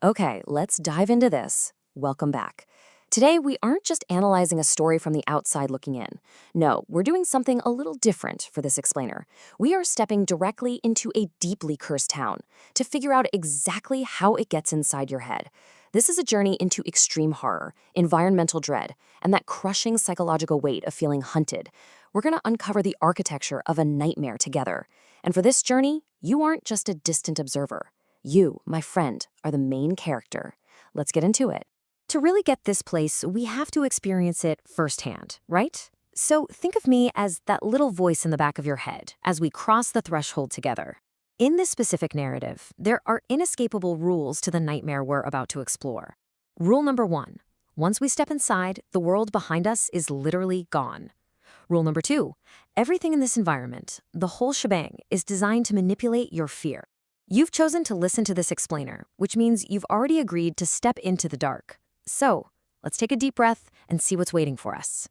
Okay, let's dive into this. Welcome back. Today, we aren't just analyzing a story from the outside looking in. No, we're doing something a little different for this explainer. We are stepping directly into a deeply cursed town to figure out exactly how it gets inside your head. This is a journey into extreme horror, environmental dread, and that crushing psychological weight of feeling hunted. We're going to uncover the architecture of a nightmare together. And for this journey, you aren't just a distant observer. You, my friend, are the main character. Let's get into it. To really get this place, we have to experience it firsthand, right? So think of me as that little voice in the back of your head as we cross the threshold together. In this specific narrative, there are inescapable rules to the nightmare we're about to explore. Rule number 1. Once we step inside, the world behind us is literally gone. Rule number 2. Everything in this environment, the whole shebang, is designed to manipulate your fear. You've chosen to listen to this explainer, which means you've already agreed to step into the dark. So, let's take a deep breath and see what's waiting for us.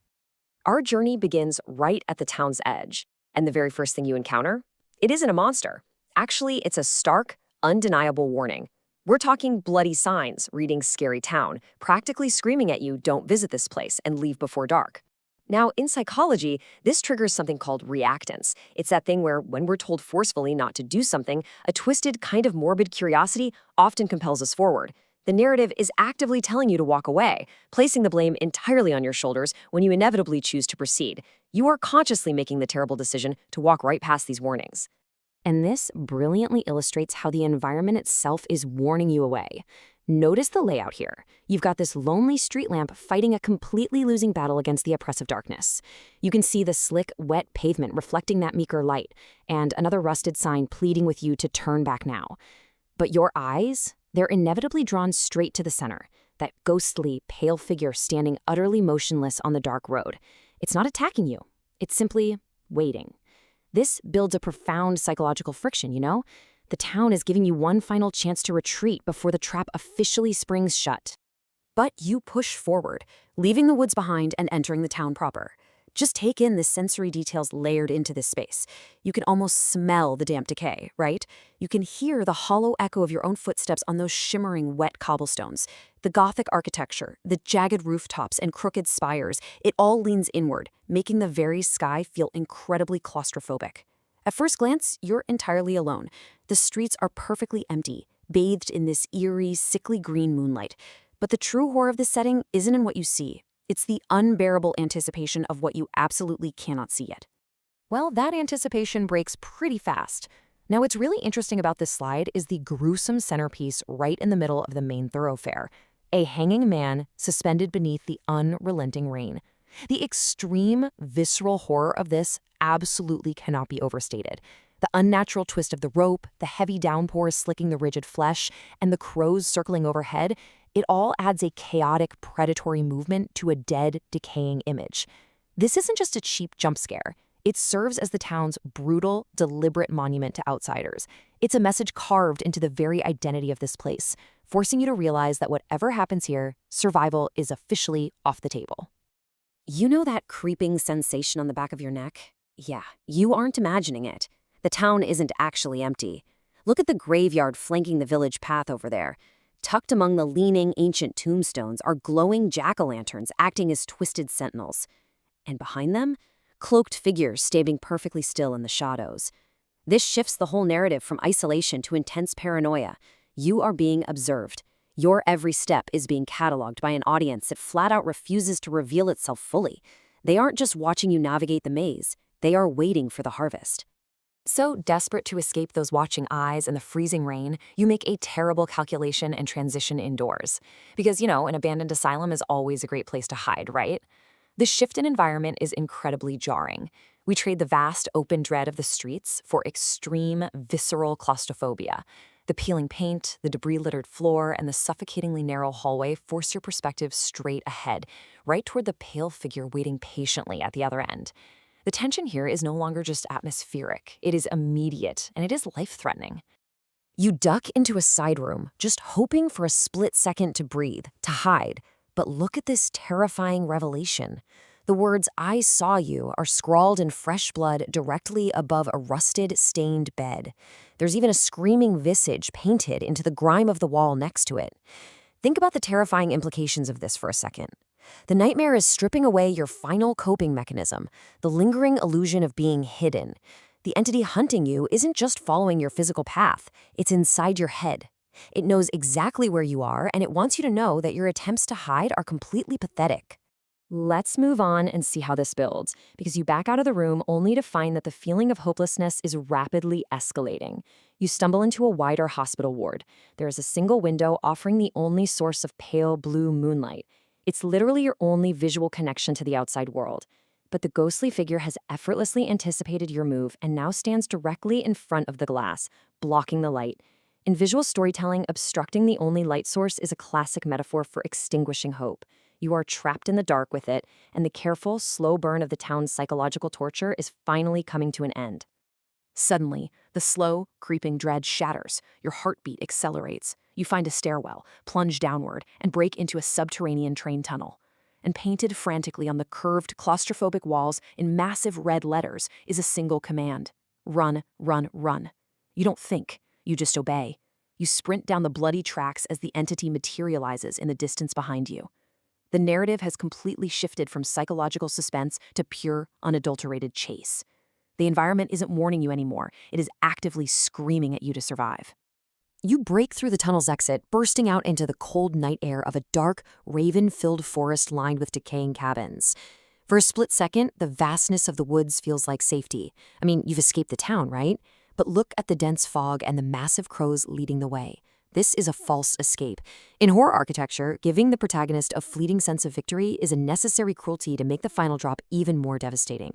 Our journey begins right at the town's edge, and the very first thing you encounter? It isn't a monster. Actually, it's a stark, undeniable warning. We're talking bloody signs reading Scary Town, practically screaming at you, don't visit this place and leave before dark. Now, in psychology, this triggers something called reactance. It's that thing where, when we're told forcefully not to do something, a twisted, kind of morbid curiosity often compels us forward. The narrative is actively telling you to walk away, placing the blame entirely on your shoulders when you inevitably choose to proceed. You are consciously making the terrible decision to walk right past these warnings. And this brilliantly illustrates how the environment itself is warning you away. Notice the layout here. You've got this lonely street lamp fighting a completely losing battle against the oppressive darkness. You can see the slick, wet pavement reflecting that meeker light, and another rusted sign pleading with you to turn back now. But your eyes, they're inevitably drawn straight to the center, that ghostly, pale figure standing utterly motionless on the dark road. It's not attacking you. It's simply waiting. This builds a profound psychological friction, you know? The town is giving you one final chance to retreat before the trap officially springs shut. But you push forward, leaving the woods behind and entering the town proper. Just take in the sensory details layered into this space. You can almost smell the damp decay, right? You can hear the hollow echo of your own footsteps on those shimmering, wet cobblestones. The Gothic architecture, the jagged rooftops and crooked spires, it all leans inward, making the very sky feel incredibly claustrophobic. At first glance, you're entirely alone. The streets are perfectly empty, bathed in this eerie, sickly green moonlight. But the true horror of this setting isn't in what you see. It's the unbearable anticipation of what you absolutely cannot see yet. Well, that anticipation breaks pretty fast. Now, what's really interesting about this slide is the gruesome centerpiece right in the middle of the main thoroughfare. A hanging man suspended beneath the unrelenting rain. The extreme, visceral horror of this absolutely cannot be overstated. The unnatural twist of the rope, the heavy downpours slicking the rigid flesh, and the crows circling overhead, it all adds a chaotic, predatory movement to a dead, decaying image. This isn't just a cheap jump scare. It serves as the town's brutal, deliberate monument to outsiders. It's a message carved into the very identity of this place, forcing you to realize that whatever happens here, survival is officially off the table. You know that creeping sensation on the back of your neck? Yeah, you aren't imagining it. The town isn't actually empty. Look at the graveyard flanking the village path over there. Tucked among the leaning, ancient tombstones are glowing jack-o'-lanterns acting as twisted sentinels. And behind them, cloaked figures standing perfectly still in the shadows. This shifts the whole narrative from isolation to intense paranoia. You are being observed. Your every step is being cataloged by an audience that flat out refuses to reveal itself fully. They aren't just watching you navigate the maze, they are waiting for the harvest. So desperate to escape those watching eyes and the freezing rain, you make a terrible calculation and transition indoors. Because, an abandoned asylum is always a great place to hide, right? The shift in environment is incredibly jarring. We trade the vast, open dread of the streets for extreme, visceral claustrophobia. The peeling paint, the debris-littered floor, and the suffocatingly narrow hallway force your perspective straight ahead, right toward the pale figure waiting patiently at the other end. The tension here is no longer just atmospheric. It is immediate, and it is life-threatening. You duck into a side room, just hoping for a split second to breathe, to hide. But look at this terrifying revelation. The words, "I saw you," are scrawled in fresh blood directly above a rusted, stained bed. There's even a screaming visage painted into the grime of the wall next to it. Think about the terrifying implications of this for a second. The nightmare is stripping away your final coping mechanism, the lingering illusion of being hidden. The entity hunting you isn't just following your physical path, it's inside your head. It knows exactly where you are, and it wants you to know that your attempts to hide are completely pathetic. Let's move on and see how this builds, because you back out of the room only to find that the feeling of hopelessness is rapidly escalating. You stumble into a wider hospital ward. There is a single window offering the only source of pale blue moonlight. It's literally your only visual connection to the outside world. But the ghostly figure has effortlessly anticipated your move and now stands directly in front of the glass, blocking the light. In visual storytelling, obstructing the only light source is a classic metaphor for extinguishing hope. You are trapped in the dark with it, and the careful, slow burn of the town's psychological torture is finally coming to an end. Suddenly, the slow, creeping dread shatters. Your heartbeat accelerates. You find a stairwell, plunge downward, and break into a subterranean train tunnel. And painted frantically on the curved, claustrophobic walls in massive red letters is a single command. Run, run, run. You don't think, you just obey. You sprint down the bloody tracks as the entity materializes in the distance behind you. The narrative has completely shifted from psychological suspense to pure, unadulterated chase. The environment isn't warning you anymore. It is actively screaming at you to survive. You break through the tunnel's exit, bursting out into the cold night air of a dark, raven-filled forest lined with decaying cabins. For a split second, the vastness of the woods feels like safety. I mean, you've escaped the town, right? But look at the dense fog and the massive crows leading the way. This is a false escape. In horror architecture, giving the protagonist a fleeting sense of victory is a necessary cruelty to make the final drop even more devastating.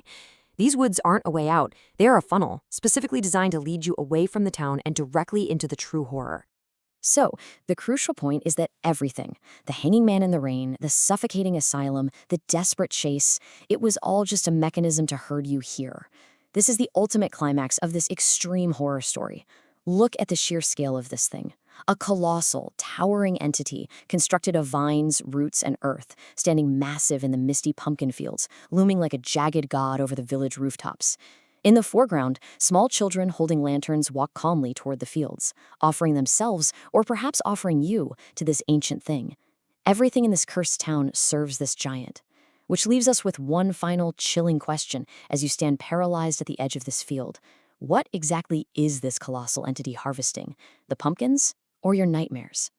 These woods aren't a way out. They are a funnel, specifically designed to lead you away from the town and directly into the true horror. So, the crucial point is that everything, the hanging man in the rain, the suffocating asylum, the desperate chase, it was all just a mechanism to herd you here. This is the ultimate climax of this extreme horror story. Look at the sheer scale of this thing. A colossal, towering entity constructed of vines, roots, and earth, standing massive in the misty pumpkin fields, looming like a jagged god over the village rooftops. In the foreground, small children holding lanterns walk calmly toward the fields, offering themselves, or perhaps offering you, to this ancient thing. Everything in this cursed town serves this giant. Which leaves us with one final chilling question as you stand paralyzed at the edge of this field. What exactly is this colossal entity harvesting? The pumpkins or your nightmares?